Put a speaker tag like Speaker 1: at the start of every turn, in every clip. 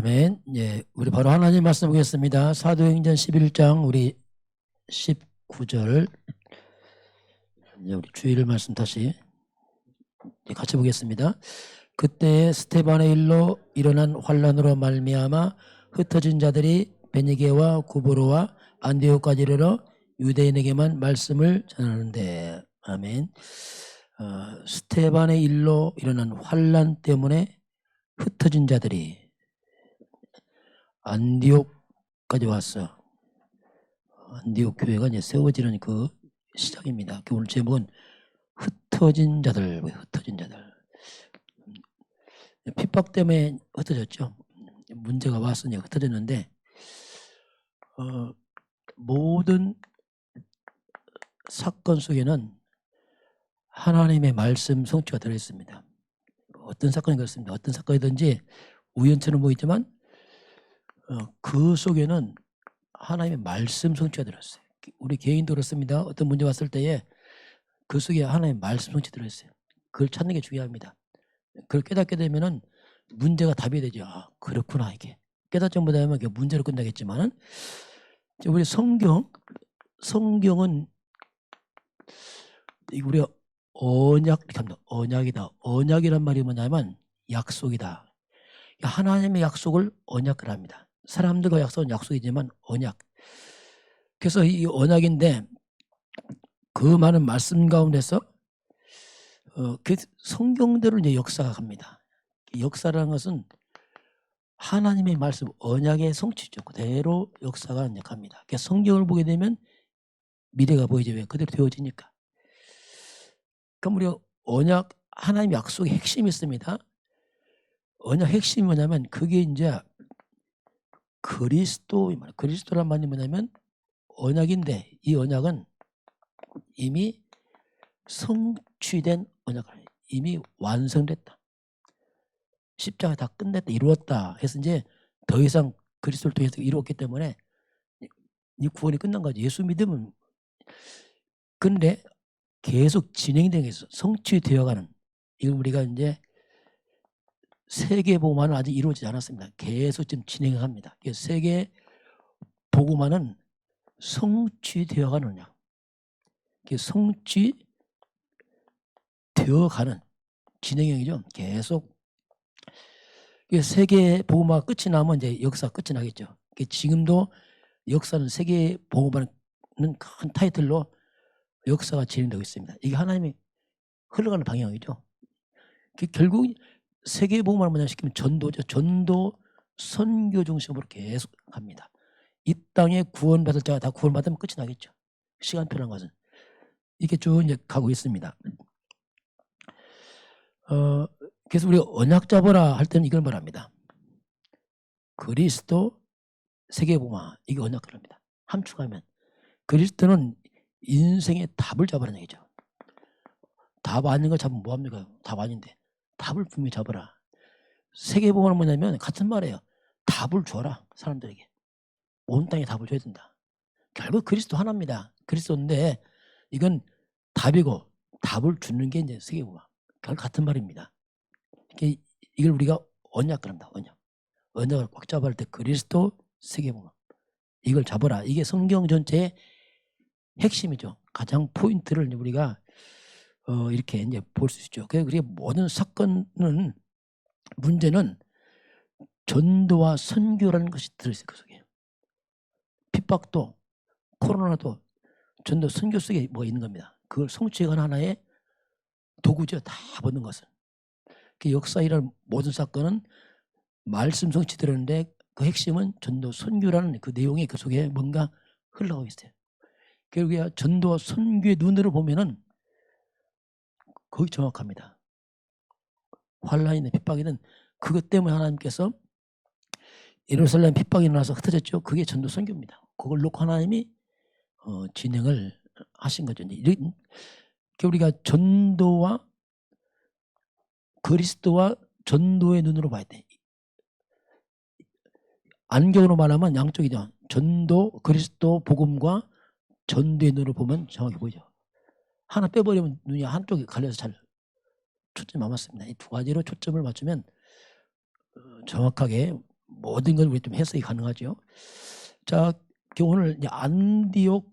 Speaker 1: 아멘. 예, 우리 바로 하나님 말씀 보겠습니다. 사도행전 11장 우리 19절. 우리 주일 말씀 다시 같이 보겠습니다. 그때 스데반의 일로 일어난 환란으로 말미암아 흩어진 자들이 베니게와 구브로와 안디옥까지 이르러 유대인에게만 말씀을 전하는데. 아멘. 스데반의 일로 일어난 환란 때문에 흩어진 자들이 안디옥까지 왔어. 안디옥 교회가 이제 세워지는 그 시작입니다. 오늘 제목은 흩어진 자들, 흩어진 자들. 핍박 때문에 흩어졌죠. 문제가 왔으니 흩어졌는데, 모든 사건 속에는 하나님의 말씀 성취가 들어있습니다. 어떤 사건이 그렇습니다. 어떤 사건이든지 우연처럼 보이지만 그 속에는 하나님의 말씀 성취가 들어있어요. 우리 개인도 그렇습니다. 어떤 문제 왔을 때에 그 속에 하나님의 말씀 성취 들어있어요. 그걸 찾는 게 중요합니다. 그걸 깨닫게 되면은 문제가 답이 되죠. 아, 그렇구나. 이게 깨닫지 못하면 문제로 끝나겠지만, 우리 성경은 우리가 언약 이렇게 합니다. 언약이다. 언약이란 말이 뭐냐면 약속이다. 하나님의 약속을 언약을 합니다. 사람들과 약속은 약속이지만 언약. 그래서 이 언약인데 그 많은 말씀 가운데서 그 성경대로 이제 역사가 갑니다. 역사라는 것은 하나님의 말씀 언약의 성취죠. 그대로 역사가 이제 갑니다. 그래서 성경을 보게 되면 미래가 보이죠. 왜? 그대로 되어지니까. 그럼 우리 언약 하나님의 약속의 핵심이 있습니다. 언약 핵심이 뭐냐면 그게 이제 그리스도란 말이 뭐냐면 언약인데 이 언약은 이미 성취된 언약을 이미 완성됐다. 십자가 다 끝냈다. 이루었다. 해서 이제 더 이상 그리스도를 통해서 이루었기 때문에 이 구원이 끝난 거죠. 예수 믿으면. 그런데 계속 진행되는 게 있어. 성취되어가는. 이걸 우리가 이제 세계복음화는 아직 이루어지지 않았습니다. 계속 지금 진행합니다. 세계복음화는 성취되어가는 언약. 성취되어가는 진행형이죠. 계속. 세계복음화 끝이 나면 이제 역사 끝이 나겠죠. 지금도 역사는 세계복음화는 큰 타이틀로 역사가 진행되고 있습니다. 이게 하나님이 흘러가는 방향이죠. 결국 세계복음화를 뭐냐 시키면 전도죠. 전도 선교 중심으로 계속 갑니다. 이 땅에 구원받을 자가 다 구원받으면 끝이 나겠죠. 시간표라는 것은. 이게 쭉 이제 가고 있습니다. 그래서 우리가 언약 잡으라 할 때는 이걸 말합니다. 그리스도 세계복음화, 이게 언약을 합니다. 함축하면 그리스도는 인생의 답을 잡으라는 얘기죠. 답 아닌 걸 잡으면 뭐합니까? 답 아닌데 답을 분명히 잡으라. 세계복음화는 뭐냐면 같은 말이에요. 답을 줘라. 사람들에게. 온 땅에 답을 줘야 된다. 결국 그리스도 하나입니다. 그리스도인데 이건 답이고 답을 주는 게 이제 세계복음화. 결국 같은 말입니다. 이걸 우리가 언약을 합니다. 언약을 꽉 잡아야 할 때 그리스도 세계복음화. 이걸 잡아라. 이게 성경 전체의 핵심이죠. 가장 포인트를 우리가 이렇게 이제 볼 수 있죠. 그래서 우리 모든 사건은 문제는 전도와 선교라는 것이 들어있어요. 그 속에. 핍박도 코로나도 전도 선교 속에 뭐가 있는 겁니다. 그걸 성취하는 하나의 도구죠. 다 모든 것은. 그 역사이라는 모든 사건은 말씀 성취되는데 그 핵심은 전도 선교라는 그 내용이 그 속에 뭔가 흘러가고 있어요. 결국에 전도와 선교의 눈으로 보면은 거의 정확합니다. 환란이든 핍박이든 그것 때문에 하나님께서 예루살렘 핍박이 일어나서 흩어졌죠. 그게 전도 선교입니다. 그걸 놓고 하나님이 진행을 하신 거죠. 우리가 전도와 그리스도와 전도의 눈으로 봐야 돼. 안경으로 말하면 양쪽이죠. 전도, 그리스도, 복음과 전도의 눈으로 보면 정확히 보이죠. 하나 빼버리면 눈이 한쪽에 갈려서 잘 초점이 안 맞습니다. 이 두 가지로 초점을 맞추면 정확하게 모든 건 우리 좀 해석이 가능하죠. 자, 오늘 이제 안디옥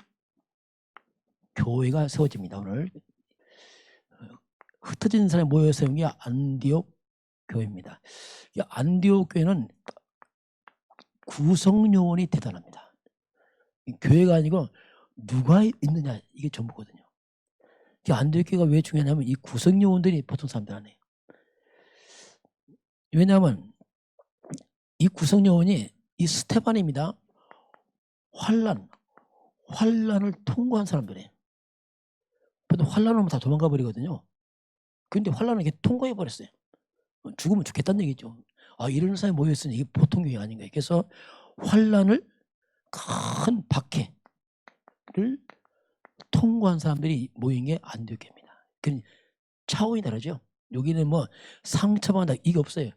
Speaker 1: 교회가 세워집니다. 오늘 흩어진 사람이 모여 세운 게 안디옥 교회입니다. 이 안디옥 교회는 구성 요원이 대단합니다. 교회가 아니고 누가 있느냐 이게 전부거든요. 안디옥 교회가 왜 중요하냐면 이 구성 요원들이 보통 사람들 아니에요. 왜냐하면 이 구성 요원이 이 스테반입니다. 환란을 통과한 사람들이에요. 보통 환란 오면 다 도망가 버리거든요. 그런데 환란을 이렇게 통과해 버렸어요. 죽으면 죽겠다는 얘기죠. 이런 사람이 모여있으니 이게 보통 교회가 아닌 거예요. 그래서 환란을 큰 박해를 통과한 사람들이 모인 게 안디옥 교회입니다. 그러니까 차원이 다르죠. 여기는 뭐 상처받는다 이게 없어요.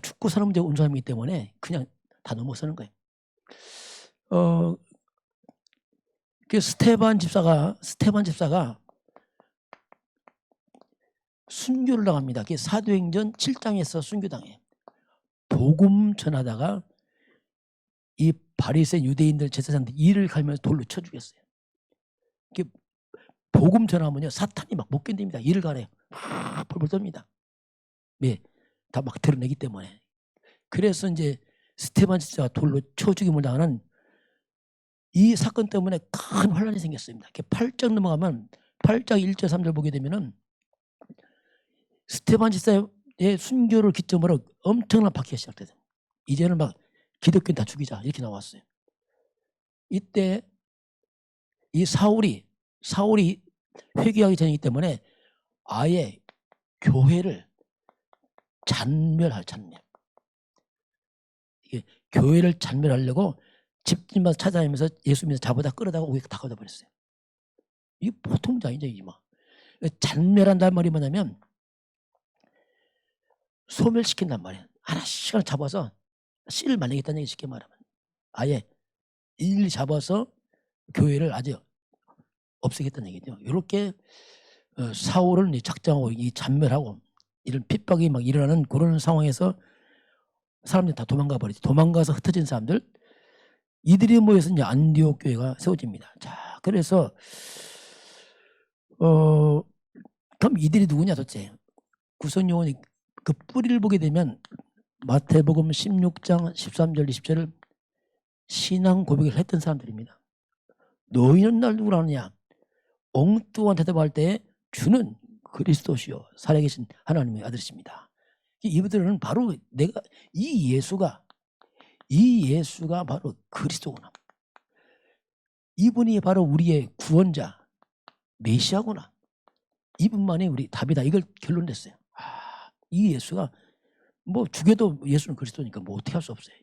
Speaker 1: 죽고 사는 문제가 온 사람이기 때문에 그냥 다 넘어서는 거예요. 그 스테반 집사가 순교를 당합니다. 그게 사도행전 7장에서 순교당해요. 복음 전하다가 이 바리새 유대인들 제사장들 이를 갈면서 돌로 쳐 죽였어요. 복음 전하면요 사탄이 막 못 견딥니다. 이를 가래요. 막 펄펄 떱니다. 네, 다 막 드러내기 때문에. 그래서 이제 스테반 집사가 돌로 쳐 죽임을 당하는 이 사건 때문에 큰 환란이 생겼습니다. 8장 넘어가면 8장 1절 3절 보게 되면은 스테반 집사의 순교를 기점으로 엄청난 박해가 시작되죠. 이제는 막 기독교인 다 죽이자 이렇게 나왔어요. 이때 이 사울이 회개하기 전이기 때문에 아예 교회를 잔멸. 이게 교회를 잔멸하려고 집집마다 찾아다니면서 예수 믿어 잡아다 끌어다가 오게 다 걷어버렸어요. 이게 보통 문제 아니죠, 이게 막. 잔멸한다는 말이 뭐냐면 소멸시킨단 말이에요. 하나씩 잡아서 씨를 말리겠다는 얘기 쉽게 말하면. 아예 일일이 잡아서 교회를 아주 없애겠다는 얘기죠. 이렇게 사울을 작정하고 이 잔멸하고 이런 핍박이 막 일어나는 그런 상황에서 사람들이 다 도망가 버리죠. 도망가서 흩어진 사람들 이들이 모여서 이제 안디옥 교회가 세워집니다. 자, 그래서 그럼 이들이 누구냐 도대체? 구성 요원이 그 뿌리를 보게 되면 마태복음 16장 13절 20절을 신앙 고백을 했던 사람들입니다. 너희는 날 누구라 하느냐? 엉뚱한 대답할 때 주는 그리스도시요 살아계신 하나님의 아들이십니다. 이분들은 바로 이 예수가 바로 그리스도구나. 이분이 바로 우리의 구원자 메시아구나. 이분만이 우리 답이다. 이걸 결론 냈어요. 이 예수가 뭐 죽여도 예수는 그리스도니까 뭐 어떻게 할 수 없어요.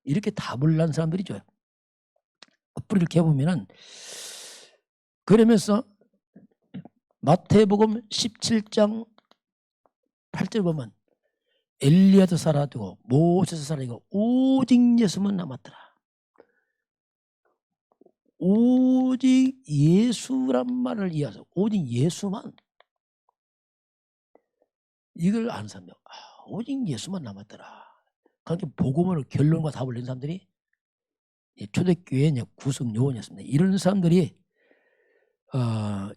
Speaker 1: 이렇게 답을 난 사람들이죠. 뿌리를 캐보면은 그러면서 마태복음 17장 8절 보면 엘리야도 사라지고 모세도 사라지고 오직 예수만 남았더라. 오직 예수란 말을 이해해서 오직 예수만 이걸 아는 사람들 오직 예수만 남았더라. 그렇게 복음으로 결론과 답을 낸 사람들이 초대교회 구성 요원이었습니다. 이런 사람들이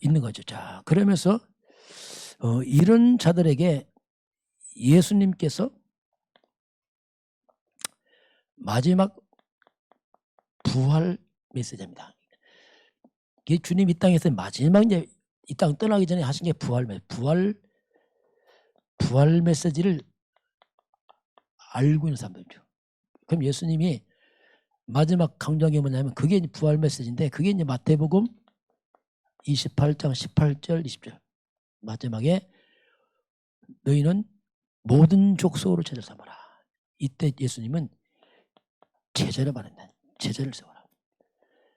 Speaker 1: 있는 거죠. 자, 그러면서 이런 자들에게 예수님께서 마지막 부활 메시지입니다. 이게 주님 이 땅에서 마지막 이제 이 땅 떠나기 전에 하신 게 부활 메시지를 알고 있는 사람들이죠. 그럼 예수님이 마지막 강조한 게 뭐냐면 그게 이제 부활 메시지인데 그게 이제 마태복음 28장 18절 20절 마지막에 너희는 모든 족속으로 제자를 삼아라. 이때 예수님은 제자를 말한다. 제자를 세워라.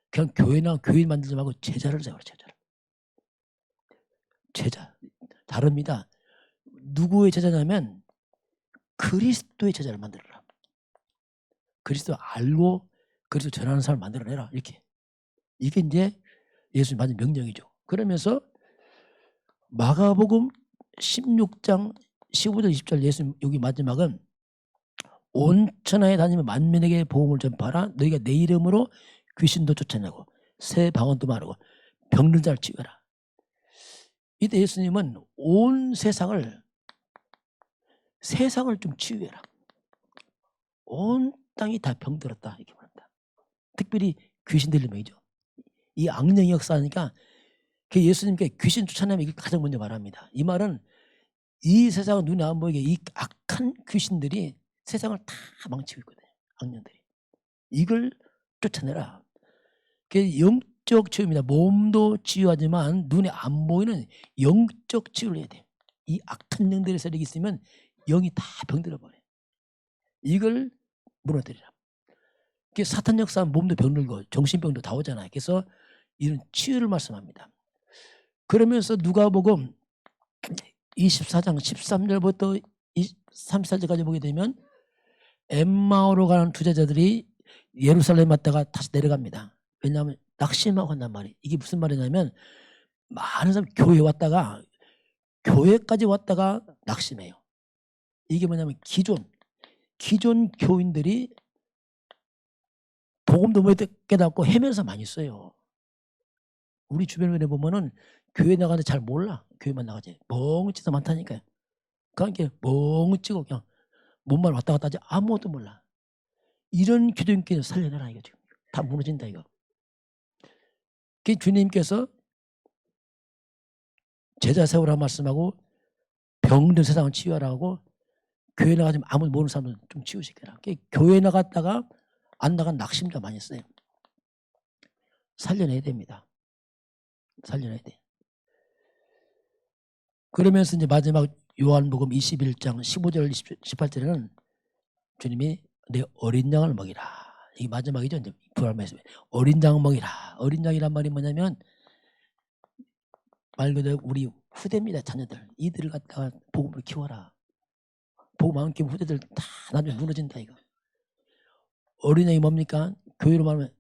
Speaker 1: 그냥 교회나 교인 만들지 말고 제자를 세워라. 제자 다릅니다. 누구의 제자냐면 그리스도의 제자를 만들어라. 그리스도 알고 그리스도 전하는 사람을 만들어내라. 이렇게 이게 이제 예수님 받은 명령이죠. 그러면서 마가복음 16장 15절 20절 예수님 여기 마지막은 온 천하에 다니며 만민에게 복음을 전파하라. 너희가 내 이름으로 귀신도 쫓아내고 새 방언도 말하고 병든 자를 치유하라. 이때 예수님은 온 세상을 좀 치유해라. 온 땅이 다 병들었다 이렇게 말합니다. 특별히 귀신 들린 명이죠. 이 악령이 역사하니까 예수님께 귀신 쫓아내면 이게 가장 먼저 말합니다. 이 말은 이 세상은 눈에 안 보이게 이 악한 귀신들이 세상을 다 망치고 있거든요. 악령들이. 이걸 쫓아내라. 그게 영적 치유입니다. 몸도 치유하지만 눈에 안 보이는 영적 치유를 해야 돼요. 이 악한 영들의 세력이 있으면 영이 다 병들어 버려요. 이걸 무너뜨리라. 사탄 역사는 몸도 병들고 정신병도 다 오잖아요. 그래서 이런 치유를 말씀합니다. 그러면서 누가복음 24장 13절부터 34절까지 보게 되면 엠마오로 가는 두 제자들이 예루살렘 왔다가 다시 내려갑니다. 왜냐하면 낙심하고 간단 말이에요. 이게 무슨 말이냐면 많은 사람 교회에 왔다가 교회까지 왔다가 낙심해요. 이게 뭐냐면 기존 교인들이 복음도 못 깨닫고 헤매면서 많이 있어요. 우리 주변에 보면은 교회 나가는데 잘 몰라. 교회만 나가지. 멍치도 많다니까요. 그러니까 멍치고 그냥 몸만 왔다 갔다 하지 아무것도 몰라. 이런 기독교인을 살려내라 이거 지금. 다 무너진다 이거. 그 주님께서 제자 세우라고 말씀하고 병든 세상을 치유하라고 교회 나가지 아무도 모르는 사람들 좀 치유시켜라. 교회 나갔다가 안 나간 낙심자 많이 있어요. 살려내야 됩니다. 살려내야 돼. 그러면서 이제 마지막 요한복음 21장 15절 18절에는 주님이 내 어린 양을 먹이라. 이게 마지막이죠. 이제 부활 말씀. 어린 양을 먹이라. 어린 양이란 말이 뭐냐면 말 그대로 우리 후대입니다. 자녀들. 이들을 갖다가 복음을 키워라. 복음 안 키우면 후대들 다 나중에 무너진다 이거. 어린 양이 뭡니까? 교회로 말하면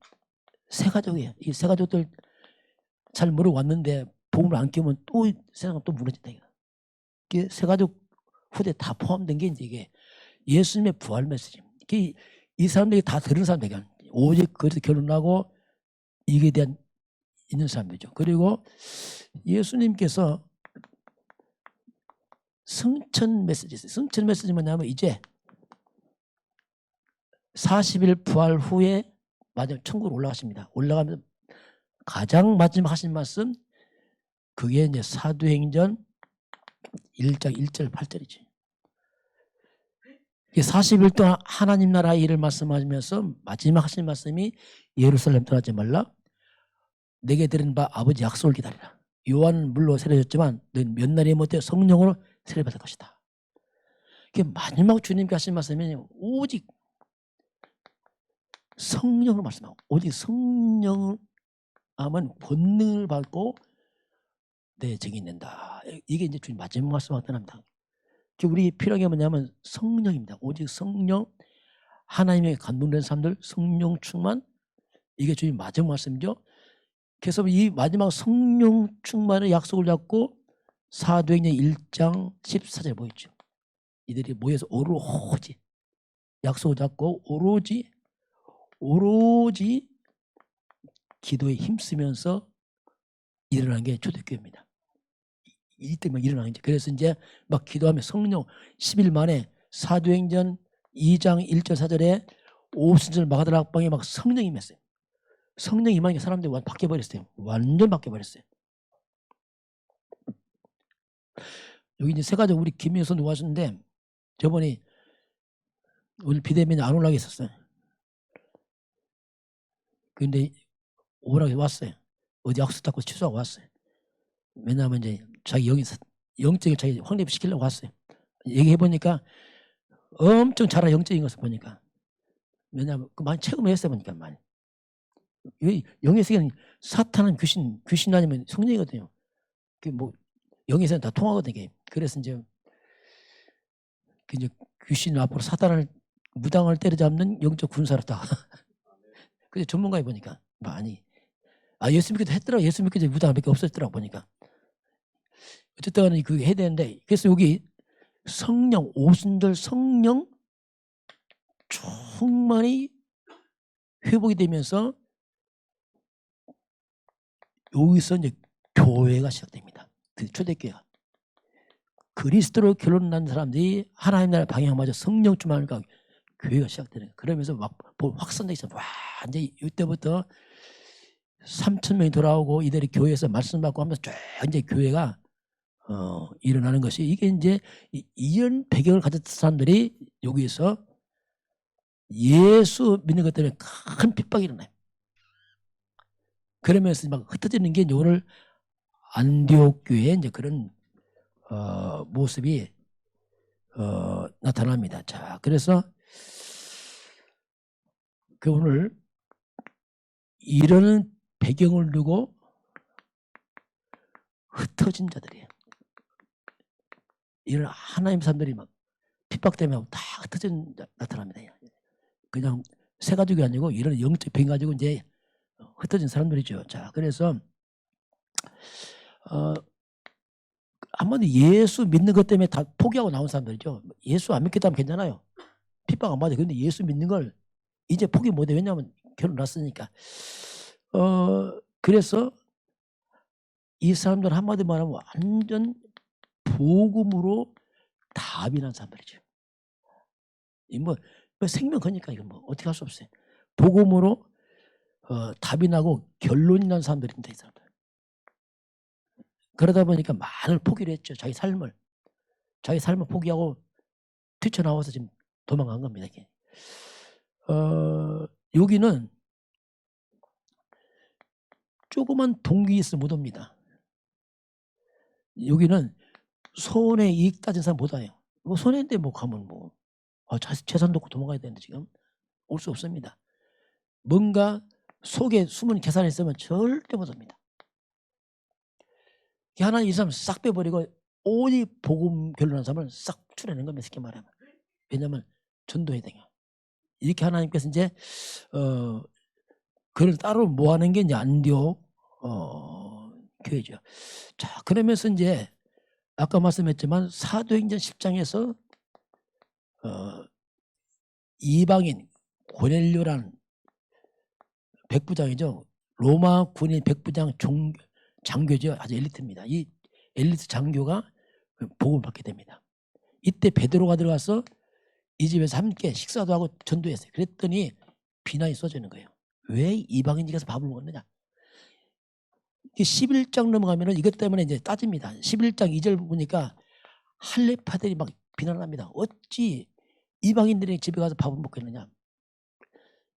Speaker 1: 새 가족이에요. 이 새 가족들 잘 모르고 왔는데 복음을 안 키우면 또 세상은 또 무너진다 이거. 이게 새 가족 후대 다 포함된 게 이제 이게 예수님의 부활 메시지입니다. 이 사람들이 다 들은 사람들이야. 오직 그래서 결혼하고 이게 대한 있는 사람들이죠. 그리고 예수님께서 승천 메시지 있어요. 승천 메시지 뭐냐면 이제 40일 부활 후에 마지막 천국으로 올라가십니다. 올라가면서 가장 마지막 하신 말씀 그게 이제 사도행전 1장 1절 8절이지. 40일 동안 하나님 나라의 일을 말씀하시면서 마지막 하신 말씀이 예루살렘 떠나지 말라. 내게 드린 바 아버지 약속을 기다리라. 요한은 물로 세례졌지만 너는 몇 날이 못해 성령으로 세례받을 것이다. 그게 마지막 주님께 하신 말씀이 오직 성령을 말씀하고 오직 성령을 하면 권능을 받고 내 정이 된다. 이게 이제 주님 마지막 말씀하고 떠납니다. 우리 필요한 게 뭐냐면 성령입니다. 오직 성령, 하나님의 감동된 사람들, 성령 충만, 이게 주님 마지막 말씀이죠. 그래서 이 마지막 성령 충만의 약속을 잡고 사도행전 1장 14절 보이죠. 이들이 모여서 오로지 약속을 잡고 오로지 기도에 힘쓰면서 일어난 게 초대교회입니다. 이때 막 일어나는 거죠. 그래서 이제 막 기도하며 성령 10일 만에 사도행전 2장 1절 4절에 오순절 마가다라 학방에 막 성령이 임했어요. 성령이 임하니까 사람들이 바뀌어버렸어요. 완전 바뀌어버렸어요. 여기 이제 세 가지 우리 김민수 누가 왔는데 저번에 우리 비대면이 안 올라가 있었어요. 근데 오라고 왔어요. 어디 약속 잡고 취소하고 왔어요. 왜냐하면 이제 자기 영적인 자기 확립시키려고 왔어요. 얘기해보니까 엄청 잘한 영적인 것을 보니까. 왜냐하면 많이 체험을 했어요. 보니까 많이. 영의 세계는 사탄은 귀신 아니면 성령이거든요. 뭐 영의 세계는 다 통하거든요. 그래서 이제 귀신 앞으로 사탄을 무당을 때려잡는 영적 군사로 다. 그래서 전문가에 보니까 많이. 예수 믿기도 했더라고. 예수 믿기도 무당을 몇 개 없었더라고 보니까. 어쨌든 그게 해야 되는데 그래서 여기 성령 오순절 성령 충만히 회복이 되면서 여기서 이제 교회가 시작됩니다. 그 초대교회가. 그리스도로 결론난 사람들이 하나님 나라 방향 맞아 성령 충만하니까 교회가 시작되는 거예요. 그러면서 막 확산되기 시작. 와, 이제 이때부터 3,000명이 돌아오고 이들이 교회에서 말씀 받고 하면서 쫙 이제 교회가 일어나는 것이, 이게 이제 이런 배경을 가졌던 사람들이 여기에서 예수 믿는 것 때문에 큰 핍박이 일어나요. 그러면서 막 흩어지는 게 오늘 안디옥 교회의 이제 그런 모습이 나타납니다. 자, 그래서 그 오늘 이런 배경을 두고 흩어진 자들이에요. 이런 하나님 사람들이 막 핍박 때문에 다 흩어진 나타납니다. 그냥 새 가족이 아니고 이런 영적 병 가지고 이제 흩어진 사람들이죠. 자, 그래서 한마디로 예수 믿는 것 때문에 다 포기하고 나온 사람들이죠. 예수 안 믿겠다면 괜찮아요. 핍박 안 받아요. 근데 예수 믿는 걸 이제 포기 못해. 왜냐하면 결혼 났으니까. 그래서 이 사람들 한마디로 말하면 완전 복음으로 답이 난 사람들이죠. 뭐 생명 거니까 이건 뭐 어떻게 할 수 없어요. 복음으로 답이 나고 결론이 난 사람들입니다. 이 사람들. 그러다 보니까 많은 포기를 했죠. 자기 삶을 포기하고 뛰쳐나와서 지금 도망간 겁니다. 이게. 여기는 조그만 동기 있으면 못 옵니다. 여기는 손해 이익 따진 사람 못 와요. 뭐 손해인데 뭐 가면 뭐 재산 놓고 도망가야 되는데 지금 올 수 없습니다. 뭔가 속에 숨은 계산이 있으면 절대 못 옵니다. 하나님 이 사람 싹 빼버리고 오직 복음 결론한 사람을 싹 추려낸 겁니다. 쉽게 말하면. 왜냐하면 전도해야 돼요. 이렇게 하나님께서 이제 그걸 따로 모아낸 게 이제 안디옥 교회죠. 자, 그러면서 이제 아까 말씀했지만 사도행전 10장에서 이방인 고넬료라는 백부장이죠. 로마 군인 백부장 장교죠. 아주 엘리트입니다. 이 엘리트 장교가 복음을 받게 됩니다. 이때 베드로가 들어가서 이 집에서 함께 식사도 하고 전도했어요. 그랬더니 비난이 쏟아지는 거예요. 왜 이방인이 가서 밥을 먹었느냐. 11장 넘어가면 이것 때문에 이제 따집니다. 11장 2절 보니까 할례파들이 막 비난합니다. 어찌 이방인들이 집에 가서 밥을 먹겠느냐.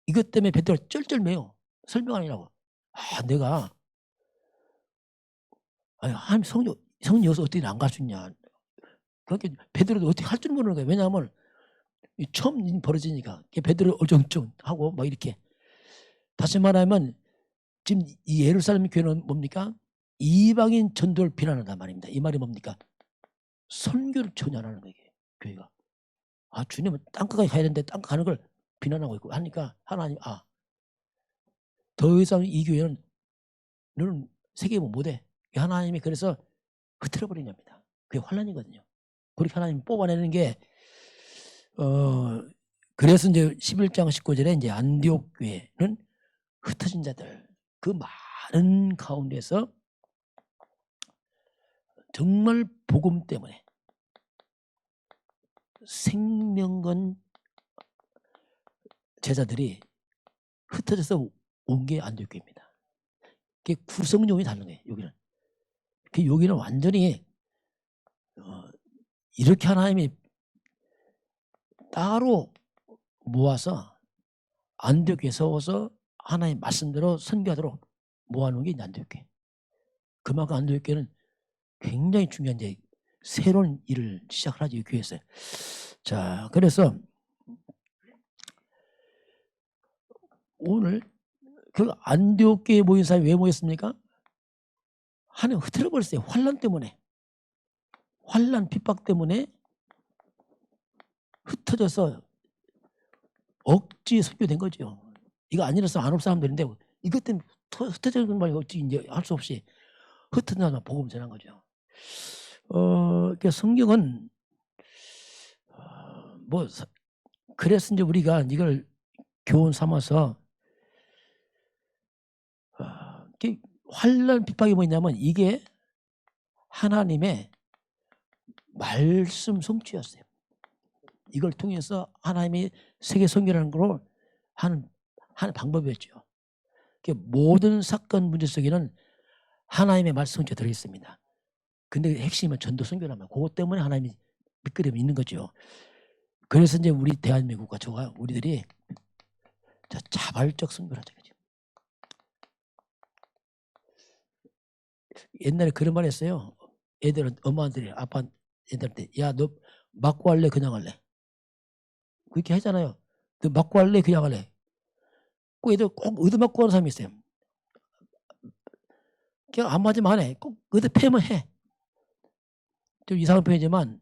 Speaker 1: 이것 때문에 베드로가 쩔쩔매요. 설명하느라고. 내가 하나님 성령 여기서 어떻게 안 갈 수 있냐. 그렇게 베드로도 어떻게 할 줄 모르는 거예요. 왜냐하면 처음 벌어지니까 베드로 어정쩡하고 막 이렇게. 다시 말하면 지금 이 예루살렘 교회는 뭡니까? 이방인 전도를 비난한단 말입니다. 이 말이 뭡니까? 선교를 전혀 안 하는 거예요. 교회가. 주님은 땅끝까지 가야 되는데 땅끝 가는 걸 비난하고 있고 하니까 하나님 더 이상 이 교회는 너는 세계보면 못해. 하나님이 그래서 흐트러버린 겁니다. 그게 환란이거든요. 그렇게 하나님이 뽑아내는 게 그래서 이제 11장 19절에 이제 안디옥 교회는 흩어진 자들 그 많은 가운데서 정말 복음 때문에 생명건 제자들이 흩어져서 온 게 안디옥 교회입니다. 그게 구성용이 다른 거예요. 여기는 완전히 이렇게 하나님이 따로 모아서 안디옥에 세워서 하나님 말씀대로 선교하도록 모아놓은 게 안디옥 교회. 그만큼 안디옥 교회는 굉장히 중요한 이제 새로운 일을 시작을 하죠. 이 교회에서. 자, 그래서 오늘 그 안디옥 교회에 모인 사람이 왜 모였습니까? 하나님 흐트러버렸어요. 환란 때문에. 환란 핍박 때문에 흩어져서 억지 선교된 거죠. 이거 아니라서 안 올 사람들인데 이것 때문에 흩어지는 말이 어찌 이제 할 수 없이 흩어져서 복음 전한 거죠. 그러니까 성경은 뭐 그래서 이제 우리가 이걸 교훈 삼아서 환난 핍박이 뭐냐면 이게 하나님의 말씀 성취였어요. 이걸 통해서 하나님이 세계 선교라는 걸 하는 방법이었죠. 모든 사건 문제 속에는 하나님의 말씀 성취가 들어있습니다. 근데 핵심은 전도 선교라면 그것 때문에 하나님이 밑그림이 있는 거죠. 그래서 이제 우리 대한민국과 우리들이 자발적 선교를 하자. 옛날에 그런 말 했어요. 애들은 엄마들이 아빠 애들한테 야 너 맞고 할래 그냥 할래? 그렇게 하잖아요. 너 맞고 할래 그냥 할래? 꼭 애들 꼭 얻어맞고 하는 사람이 있어요. 그냥 안 맞으면 안 해. 꼭 얻어패면 해. 좀 이상한 표현이지만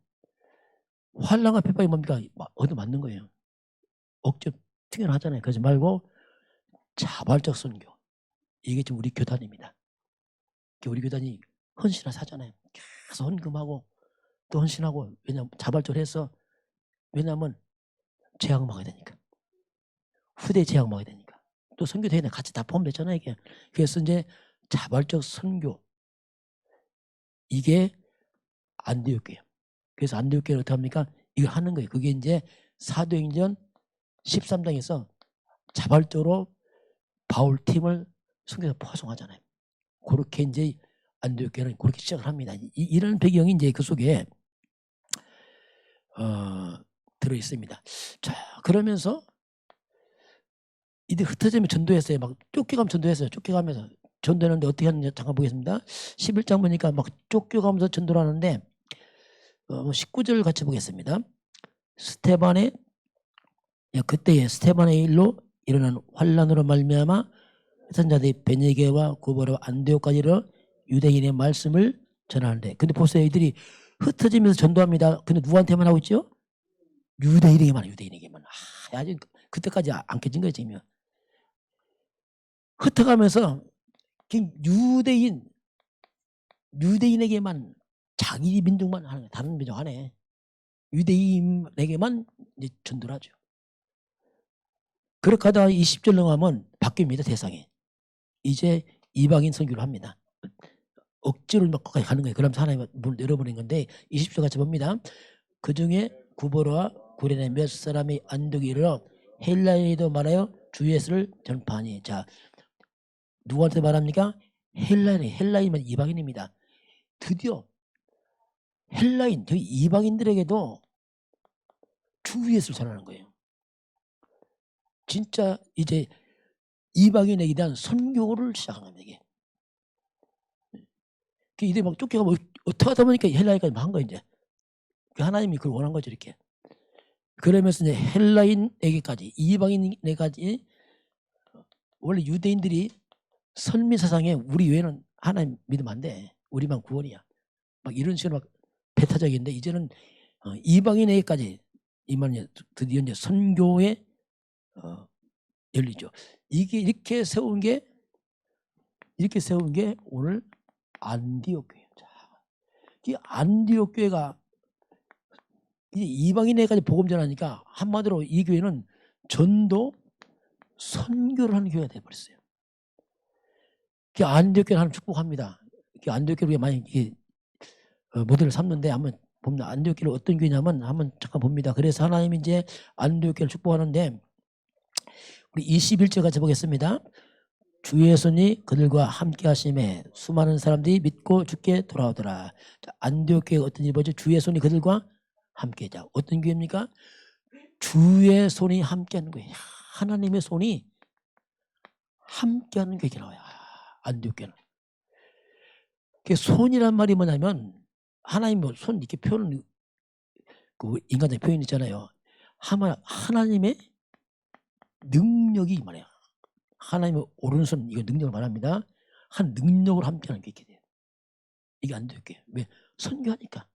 Speaker 1: 환난과 핍박이 뭡니까? 얻어맞는 거예요. 억지로 튕겨나잖아요. 그러지 말고 자발적 선교. 이게 지금 우리 교단입니다. 우리 교단이 헌신하서 하잖아요. 계속 헌금하고 또 헌신하고. 왜냐하면 자발적으로 해서, 왜냐하면 재앙 막아야 되니까. 후대 재앙 막아야 되니까. 또 선교 대회는 같이 다 포함됐잖아요. 이게. 그래서 이제 자발적 선교, 이게 안디옥교예요. 그래서 안디옥교는 어떻게 합니까? 이걸 하는 거예요. 그게 이제 사도행전 13장에서 자발적으로 바울 팀을 선교사 파송하잖아요. 그렇게 이제 안디옥교는 그렇게 시작을 합니다. 이런 배경이 이제 그 속에 들어 있습니다. 자, 그러면서 이들 흩어지면 전도했어요. 막 쫓겨가면 전도했어요. 쫓겨가면서 전도했는데 어떻게 하는지 잠깐 보겠습니다. 11장 보니까 막 쫓겨가면서 전도를 하는데 19절 같이 보겠습니다. 그때에 스테반의 일로 일어난 환난으로 말미암아 선자들이 베니게와 고보로 안디옥까지 이르러 유대인의 말씀을 전하는데, 근데 보세요. 이들이 흩어지면서 전도합니다. 근데 누구한테만 하고 있죠? 유대인에게만. 아직 그때까지 안 깨진 거예요. 지금 흩어가면서 유대인에게만, 자기 민족만 하는 거예요. 다른 민족 안 해. 유대인에게만 이제 전도를 하죠. 그렇게 하다가 20절 넘어가면 바뀝니다. 대상이. 이제 이방인 선교를 합니다. 억지로 막 거기까지 가는 거예요. 그러면서 하나님이 문을 열어버린 건데 20절 같이 봅니다. 그 중에 구보로와 구레네 몇 사람이 안디옥에 이르러 헬라인도 말하여 주 예수를 전파하니. 자, 누구한테 말합니까? 헬라인은 이방인입니다. 드디어 헬라인, 이방인들에게도 주 예수를 전하는 거예요. 진짜 이제 이방인에게 대한 선교를 시작한 겁니다. 이게. 이들이 막 쫓겨가면 어떻게 하다 보니까 헬라인까지 한 거예요. 이제 하나님이 그걸 원한 거죠. 이렇게. 그러면서 이제 헬라인에게까지, 이방인에게까지. 원래 유대인들이 선민사상에 우리 외에는 하나님 믿으면 안 돼. 우리만 구원이야. 막 이런 식으로 막 배타적인데, 이제는 이방인에게까지 드디어 이제 선교에 열리죠. 이게 이렇게 세운 게 오늘 안디옥 교회. 이 안디옥 교회가 이제 이방인에게까지 복음 전하니까 한마디로 이 교회는 전도 선교를 하는 교회가 되어버렸어요. 안디옥 교회를 하나님 축복합니다. 안디옥 교회를 많이 모델을 삼는데 한번 봅니다. 안디옥 교회는 어떤 교회냐면 한번 잠깐 봅니다. 그래서 하나님이 이제 안디옥 교회를 축복하는데, 우리 21절 같이 보겠습니다. 주 예수님이 그들과 함께 하심에 수많은 사람들이 믿고 주께 돌아오더라. 안디옥 교회가 어떤 일이 뭐죠? 주 예수님이 그들과 함께. 자, 어떤 교회입니까? 주의 손이 함께하는 거예요. 하나님의 손이 함께하는 교회가 나와요. 안디옥 교회는. 손이란 말이 뭐냐면, 하나님 손 이렇게 표현은 그 인간적 표현 있잖아요. 하나님의 능력이 말이에요. 하나님의 오른손, 이거 능력을 말합니다. 한 능력을 함께하는 게 있게 돼요. 이게 안 될게요. 왜? 선교하니까.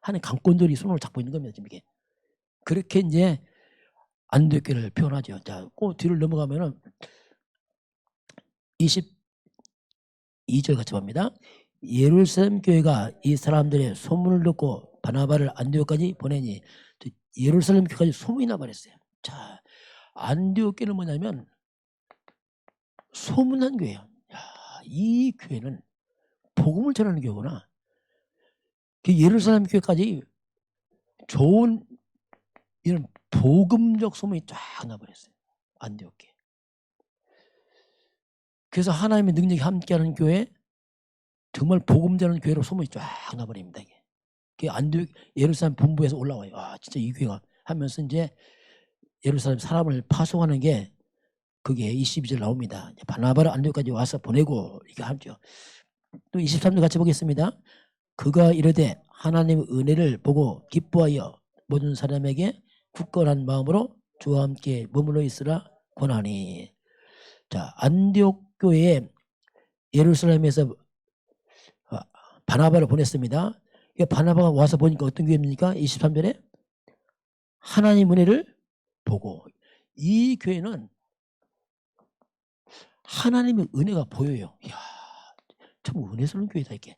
Speaker 1: 하나님 강권들이 손으로 잡고 있는 겁니다. 지금 이게. 그렇게 이제 안디옥교를 표현하죠. 자, 그 뒤를 넘어가면은 22절 같이 봅니다. 예루살렘 교회가 이 사람들의 소문을 듣고 바나바를 안디옥까지 보내니. 예루살렘 교회까지 소문이 나버렸어요. 자, 안디옥 교회는 뭐냐면 소문난 교회예요. 야, 이 교회는 복음을 전하는 교회구나. 예루살렘 교회까지 좋은 이런 복음적 소문이 쫙 나버렸어요. 안디옥 교회. 그래서 하나님의 능력이 함께하는 교회, 정말 복음 전하는 교회로 소문이 쫙 나버립니다. 이게 안디옥 예루살렘 본부에서 올라와요. 아, 진짜 이 교회가 하면서 이제 예루살렘 사람을 파송하는 게 그게 22절 나옵니다. 바나바를 안디옥까지 와서 보내고 이렇게 하죠. 또 23절 같이 보겠습니다. 그가 이르되 하나님의 은혜를 보고 기뻐하여 모든 사람에게 굳건한 마음으로 주와 함께 머물러 있으라 권하니. 자, 안디옥 교회에 예루살렘에서 바나바를 보냈습니다. 바나바가 와서 보니까 어떤 교회입니까? 23절에 하나님 은혜를 보고. 이 교회는 하나님의 은혜가 보여요. 이야, 참 은혜스러운 교회다 이게.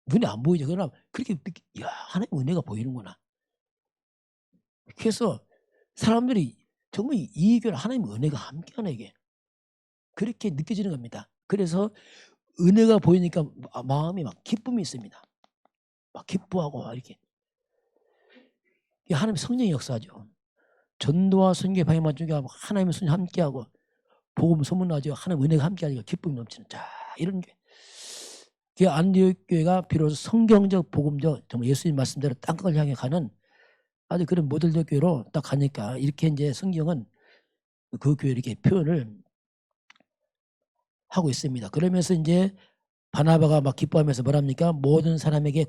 Speaker 1: 눈에 안 보이죠. 그러나 그렇게 이야, 하나님의 은혜가 보이는구나. 그래서 사람들이 정말 이 교회는 하나님의 은혜가 함께하네 이게. 그렇게 느껴지는 겁니다. 그래서 은혜가 보이니까 마음이 막 기쁨이 있습니다. 막 기뻐하고 이렇게. 하나님 성령이 역사하죠. 전도와 선교의 방향만 중에 하나님의 손이 함께하고 복음 소문나죠. 하나님 은혜가 함께하니까 기쁨이 넘치는. 자, 이런 게. 안디옥 교회가 비로소 성경적 복음적 정말 예수님 말씀대로 땅끝을 향해 가는 아주 그런 모델적 교회로 딱 가니까 이렇게 이제 성경은 그 교회 이렇게 표현을 하고 있습니다. 그러면서 이제 바나바가 막 기뻐하면서 뭐랍니까? 모든 사람에게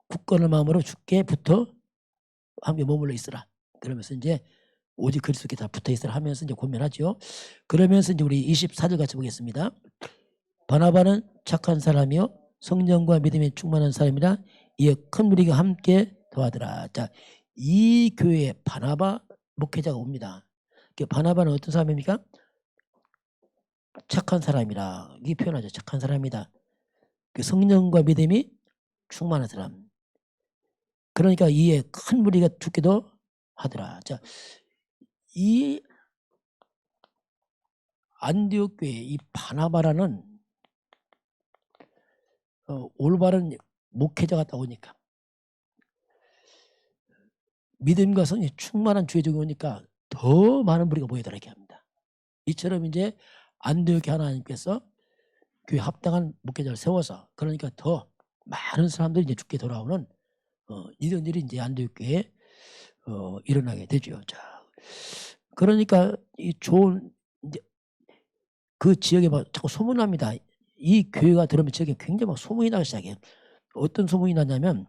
Speaker 1: 굳건한 마음으로 주께 붙어 함께 머물러 있으라. 그러면서 이제 오직 그리스도께 다 붙어 있으라 하면서 이제 고면하죠. 그러면서 이제 우리 24절 같이 보겠습니다. 바나바는 착한 사람이요 성령과 믿음에 충만한 사람이라 이에 큰 무리가 함께 더하더라. 자, 이 교회에 바나바 목회자가 옵니다. 바나바는 어떤 사람입니까? 착한 사람이라 이 표현하죠. 착한 사람이다. 성령과 믿음이 충만한 사람. 그러니까 이에 큰 무리가 죽기도 하더라. 자, 이 안디옥 교회 이 바나바라는 올바른 목회자가 나오니까 믿음과 성령이 충만한 주의적이 오니까 더 많은 무리가 모여들어 이렇게 합니다. 이처럼 이제 안디옥 교회 하나님께서 교회 합당한 목회자를 세워서 그러니까 더 많은 사람들이 이제 죽게 돌아오는 이런 일이 이제 안디옥 교회에 일어나게 되죠. 자, 그러니까 이 좋은 이제 그 지역에 막 자꾸 소문납니다. 이 교회가 들어오면 지역에 굉장히 막 소문이 나기 시작해요. 어떤 소문이 나냐면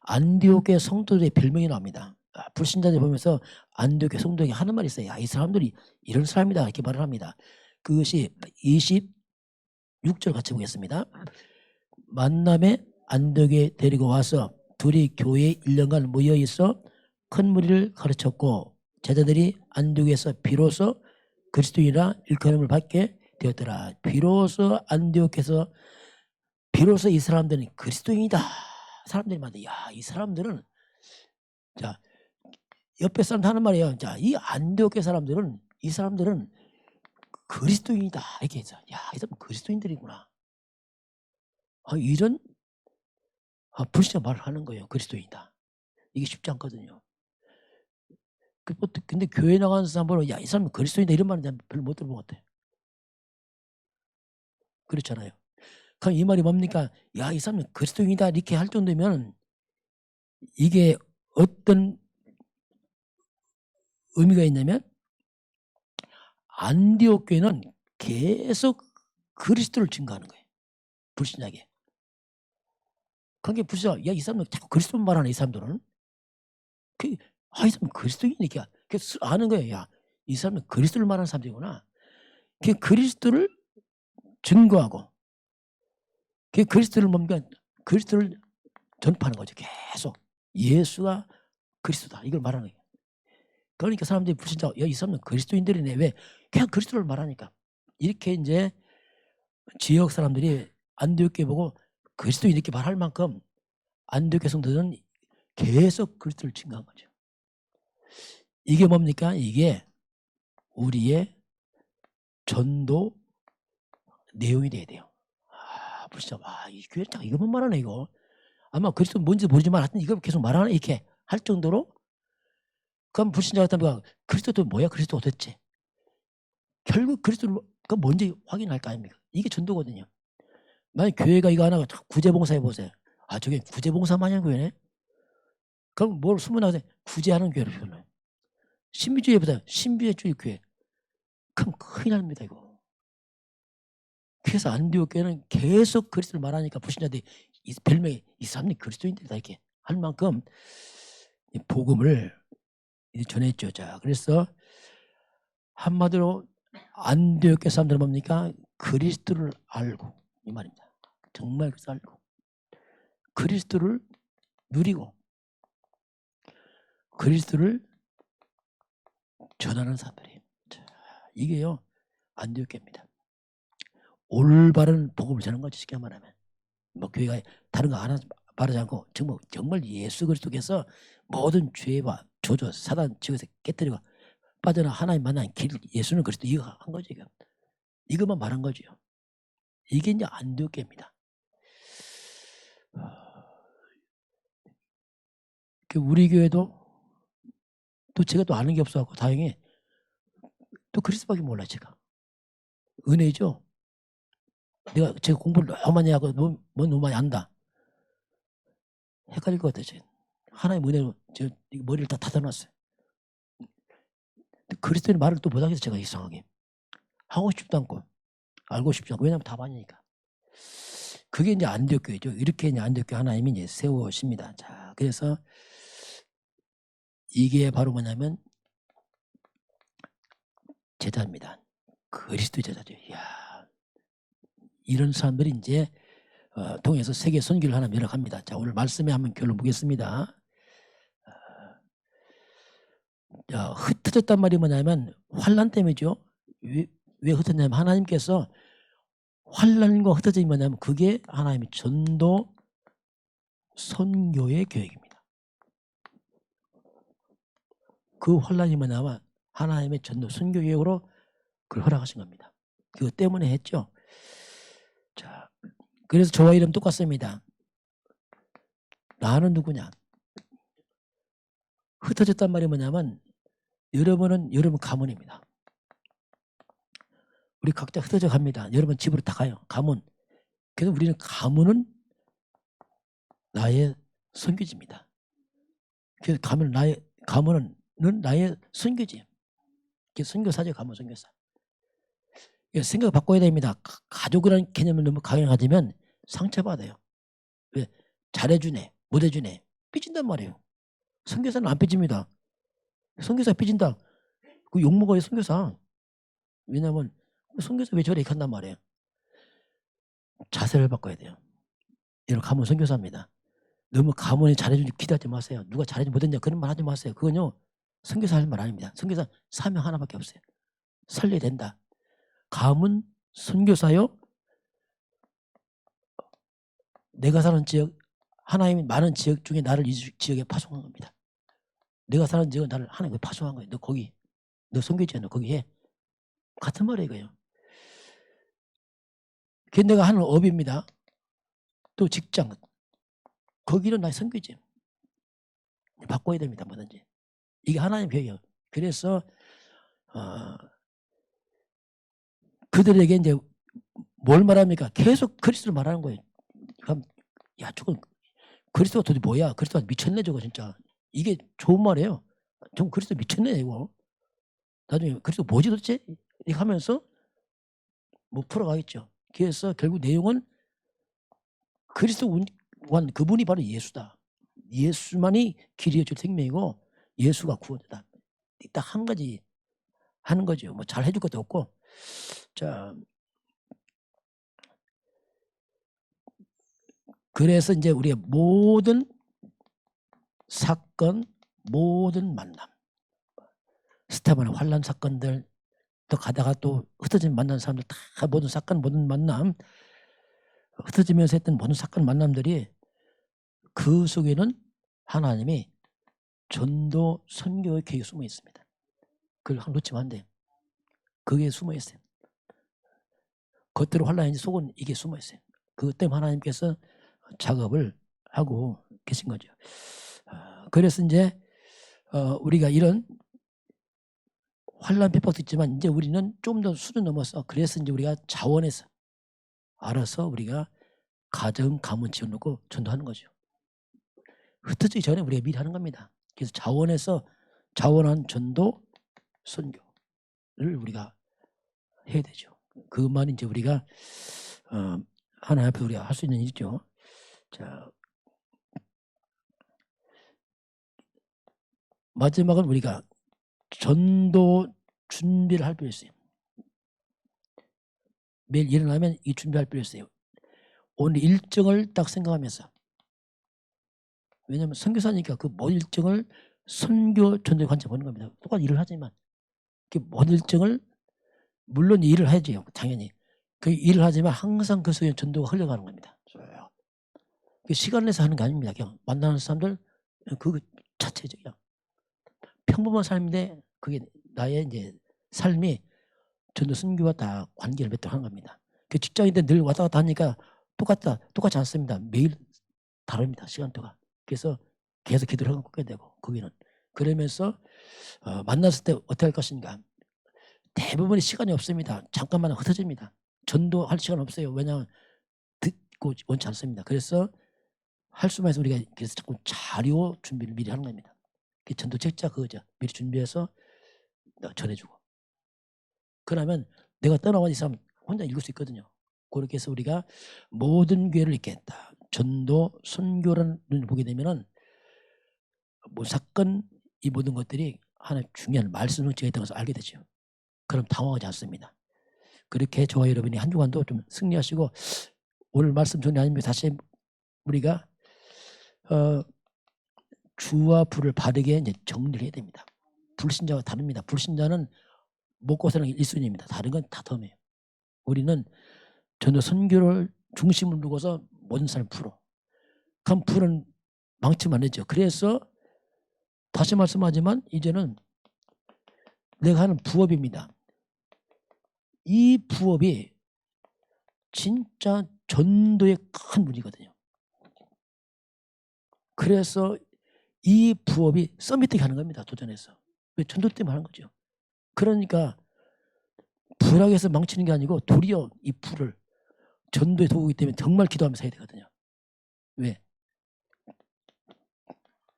Speaker 1: 안디옥 교회 성도들의 별명이 나옵니다. 불신자들 보면서 안디옥 교회 성도에게 하는 말이 있어요. 야, 이 사람들이 이런 사람이다 이렇게 말을 합니다. 그것이 26절 같이 보겠습니다. 만남에 안디옥에 데리고 와서 둘이 교회에 1년간 모여 있어 큰 무리를 가르쳤고 제자들이 안디옥에서 비로소 그리스도인이라 일컬음을 받게 되었더라. 비로소 안디옥에서 비로소 이 사람들은 그리스도인이다. 사람들이 말한다. 야, 이 사람들은 자 옆에 사람들 하는 말이에요. 자, 이 안디옥 사람들은 이 사람들은 그리스도인이다. 이렇게 해서 야, 이 사람 그리스도인들이구나. 이런 불신자 말을 하는 거예요. 그리스도인이다. 이게 쉽지 않거든요. 근데 교회 나가는 사람은 야, 이 사람은 그리스도인이다 이런 말은 별로 못 들어본 것 같아요. 그렇잖아요. 그럼 이 말이 뭡니까? 야, 이 사람은 그리스도인이다 이렇게 할 정도면 이게 어떤 의미가 있냐면 안디옥 교회는 계속 그리스도를 증거하는 거예요. 불신자에게. 그게 불신자, 야, 이 사람은 자꾸 그리스도만 말하네, 이 사람들은. 이 사람은 그리스도이니까. 그래서 아는 거예요. 야, 이 사람은 그리스도를 말하는 사람들이구나. 그 그리스도를 증거하고, 그 그리스도를 뭡니까? 그리스도를 전파하는 거죠. 계속. 예수가 그리스도다. 이걸 말하는 거예요. 그러니까 사람들이 불신자, 야, 이 사람은 그리스도인들이네. 왜? 그냥 그리스도를 말하니까. 이렇게 이제 지역 사람들이 안디옥 교회 보고 그리스도인 이렇게 말할 만큼 안디옥 교회 성도들은 계속 그리스도를 증거한 거죠. 이게 뭡니까? 이게 우리의 전도 내용이 돼야 돼요. 벌써 이 교회 딱 이것만 말하네 이거. 아마 그리스도 뭔지 모르지만 하여튼 이걸 계속 말하나 이렇게 할 정도로. 그럼 불신자 같다면 그리스도도 뭐야? 그리스도 도대체 결국 그리스도가 뭔지 확인할 거 아닙니까? 이게 전도거든요. 만약 교회가 이거 하나 구제봉사 해보세요. 저게 구제봉사만 하는 교회네? 그럼 뭘 소문나서 구제하는 교회로 표현해요. 신비주의 보다 신비주의 교회. 그럼 큰일 납니다 이거. 그래서 안디옥 교회는 계속 그리스도를 말하니까 불신자들이 별명이 이 사람이 그리스도인들이다 이렇게 할 만큼 복음을 전했죠. 자, 그래서 한마디로 안디옥 교회 사람들은 뭡니까? 그리스도를 알고 이 말입니다. 정말 그리스도 알고 그리스도를 누리고 그리스도를 전하는 사람들이에요. 자, 이게요 안디옥 교회입니다. 올바른 복음을 전하는 거죠. 쉽게 말하면 뭐 교회가 다른 거 하나 말하지 않고 정말 예수 그리스도께서 모든 죄와 조조 사단 지옥에서 깨뜨리고 빠져나 하나님 만난 길 예수는 그리스도 이거 한 거죠. 이것만 말한 거죠. 이게 이제 안디옥 교회입니다. 우리 교회도 또 제가 또 아는 게 없어갖고 다행히 또 그리스도밖에 몰라 제가. 은혜죠. 제가 공부를 너무 많이 하고 너무 많이 안다. 헷갈릴 것 같아요. 하나님 은혜로 제가 머리를 다 닫아놨어요. 그리스도의 말을 또 못하겠어요. 제가 이상하게. 하고 싶지도 않고 알고 싶지 않고. 왜냐하면 답 아니니까. 그게 이제 안디옥 교회죠. 이렇게 이제 안디옥 교회 하나님이 이제 세우십니다. 자, 그래서 이게 바로 뭐냐면 제자입니다. 그리스도 제자죠. 이야, 이런 사람들이 이제 통해서 세계 선교를 하나 열어갑니다. 자, 오늘 말씀에 한번 결론 보겠습니다. 흩어졌단 말이 뭐냐면 환난 때문이죠. 왜 흩어졌냐면 하나님께서 환난과 흩어짐이 뭐냐면 그게 하나님의 전도 선교의 계획입니다. 그 환난이 뭐냐면 하나님의 전도 선교 계획으로 그걸 허락하신 겁니다. 그것 때문에 했죠. 자, 그래서 저와 이름 똑같습니다. 나는 누구냐? 흩어졌단 말이 뭐냐면 여러분 가문입니다. 우리 각자 흩어져 갑니다. 여러분 집으로 다 가요. 가문. 그래서 우리는 가문은 나의 선교지입니다. 그래서 가문은 나의 선교지. 선교사죠. 가문 선교사. 생각을 바꿔야 됩니다. 가족이라는 개념을 너무 강요하면 상처받아요. 왜? 잘해주네, 못해주네, 삐진단 말이에요. 선교사는 안 삐집니다. 선교사 삐진다. 그 욕먹어요 선교사. 왜냐면 선교사 왜 저래 이렇게 한단 말이에요. 자세를 바꿔야 돼요. 여러분 가문 선교사입니다. 너무 가문이 잘해주니 기대하지 마세요. 누가 잘해주지 못했냐 그런 말 하지 마세요. 그건요 선교사 할 말 아닙니다. 선교사 사명 하나밖에 없어요. 살려야 된다. 가문 선교사요. 내가 사는 지역 하나님이 많은 지역 중에 나를 이 지역에 파송한 겁니다. 내가 사는 지역은 나를 하나님이 파송한 거예요. 너 거기 너 선교지야 너 거기 해. 같은 말이에요 이거요. 그게 내가 하는 업입니다. 또 직장 거기는 나의 선교지. 바꿔야 됩니다. 뭐든지. 이게 하나님의 계획이에요. 그래서 그들에게 이제 뭘 말합니까? 계속 그리스도를 말하는 거예요. 그럼 야 저건 그리스도가 도대체 뭐야? 그리스도가 미쳤네 저거 진짜. 이게 좋은 말이에요. 좀 그리스도 미쳤네 이거. 나중에 그리스도 뭐지 도대체? 이렇게 하면서 뭐 풀어가겠죠. 그래서 결국 내용은 그리스도 그분이 바로 예수다. 예수만이 길이요 주 생명이고 예수가 구원이다. 딱 한 가지 하는 거죠. 뭐 잘 해줄 것도 없고. 자, 그래서 이제 우리의 모든 사건, 모든 만남, 스테반 환란 사건들, 또 가다가 또 흩어진 만난 사람들 다 모든 사건, 모든 만남, 흩어지면서 했던 모든 사건 만남들이 그 속에는 하나님이 전도 선교의 계획이 숨어 있습니다. 그걸 놓치면 안 돼요. 그게 숨어 있어요. 겉으로 환란인지 속은 이게 숨어 있어요. 그것 때문에 하나님께서 작업을 하고 계신 거죠. 그래서 이제 우리가 이런 환란 핍박도 있지만 이제 우리는 좀 더 수준 넘어서 그래서 이제 우리가 자원해서 알아서 우리가 가정 가문 지어놓고 전도하는 거죠. 흩어지기 전에 우리가 미리 하는 겁니다. 그래서 자원해서 자원한 전도 선교를 우리가 해야 되죠. 그것만 이제 우리가 하나님 앞에 우리가 할 수 있는 일이죠. 자, 마지막은 우리가 전도 준비를 할 필요 있어요. 매일 일어나면 이 준비할 필요 있어요. 오늘 일정을 딱 생각하면서, 왜냐하면 선교사니까 그 모든 일정을 선교 전도에 관점 보는 겁니다. 똑같이 일을 하지만 그 모든 일정을 물론 일을 해야죠. 당연히 그 일을 하지만 항상 그 속에 전도가 흘러가는 겁니다. 그 시간 내서 하는 게 아닙니다. 그냥 만나는 사람들 그 자체죠. 그냥 평범한 삶인데 그게 나의 이제 삶이 전도 선교와 다 관계를 맺도록 하는 겁니다. 그 직장인데 늘 왔다 갔다 하니까 똑같지 않습니다. 매일 다릅니다. 시간대가. 그래서 계속 기도를 하고 끄게 되고 거기는 그러면서 만났을 때 어떻게 할 것인가. 대부분의 시간이 없습니다. 잠깐만 흩어집니다. 전도할 시간 없어요. 왜냐하면 듣고 원치 않습니다. 그래서 할 수만 해서 우리가 그래서 자꾸 자료 준비를 미리 하는 겁니다. 그 전도 책자 그거죠. 미리 준비해서 전해주고. 그러면 내가 떠나와 이 사람 혼자 읽을 수 있거든요. 그렇게 해서 우리가 모든 교회를 읽겠다. 전도, 선교라는 눈을 보게 되면은 뭐 사건 이 모든 것들이 하나의 중요한 말씀 성취가 있다는 것을 알게 되죠. 그럼 당황하지 않습니다. 그렇게 저와 여러분이 한 주간도 좀 승리하시고 오늘 말씀 정리 아니면 다시 우리가 주와 부를 바르게 이제 정리를 해야 됩니다. 불신자와 다릅니다. 불신자는 먹고 사는 게 1순위입니다. 다른 건 다 덤이에요. 우리는 전도 선교를 중심을 두고서 모든 사람을 풀어. 그럼 풀은 망치면 안 되죠. 그래서 다시 말씀하지만 이제는 내가 하는 부업입니다. 이 부업이 진짜 전도의 큰 문이거든요. 그래서 이 부업이 서밋되게 하는 겁니다. 도전해서. 왜? 전도 때문에 하는 거죠. 그러니까 불악에서 망치는 게 아니고 도리어 이 불을 전도의 도구이기 때문에 정말 기도하면서 해야 되거든요. 왜?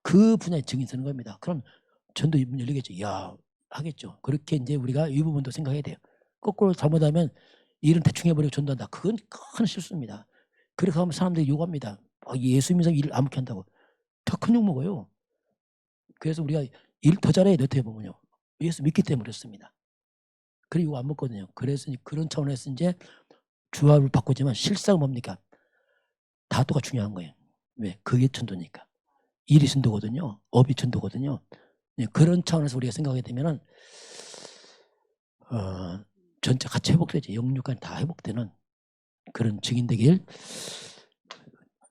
Speaker 1: 그 분야에 증인 서는 겁니다. 그럼 전도 문 열리겠죠. 야, 하겠죠. 그렇게 이제 우리가 이 부분도 생각해야 돼요. 거꾸로 잘못하면 일은 대충 해버리고 전도한다. 그건 큰 실수입니다. 그렇게 하면 사람들이 욕합니다. 예수 믿어서 일을 아무렇게 한다고. 더 큰 욕 먹어요. 그래서 우리가 일 더 잘해야 돼. 어떻게 보면요. 예수 믿기 때문에 그렇습니다. 그리고 안 먹거든요. 그래서 그런 차원에서 이제 주합을 바꾸지만 실상은 뭡니까? 다도가 중요한 거예요. 왜? 그게 전도니까. 일이 전도거든요. 업이 전도거든요. 네, 그런 차원에서 우리가 생각하게 되면은 전체 같이 회복되죠. 영육간 다 회복되는 그런 증인 되길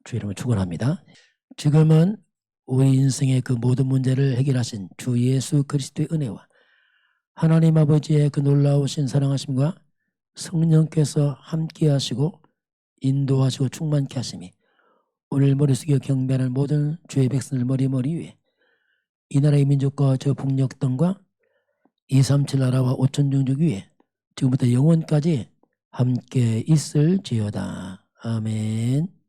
Speaker 1: 주 이름으로 축원합니다. 지금은 우리 인생의 그 모든 문제를 해결하신 주 예수 그리스도의 은혜와 하나님 아버지의 그 놀라우신 사랑하심과 성령께서 함께 하시고 인도하시고 충만케 하심이 오늘 머리 숙여 경배하는 모든 주의 백성들 머리 위에 이 나라의 민족과 저 북녘 땅과 237 나라와 5천 종족 위에 지금부터 영원까지 함께 있을지어다. 아멘.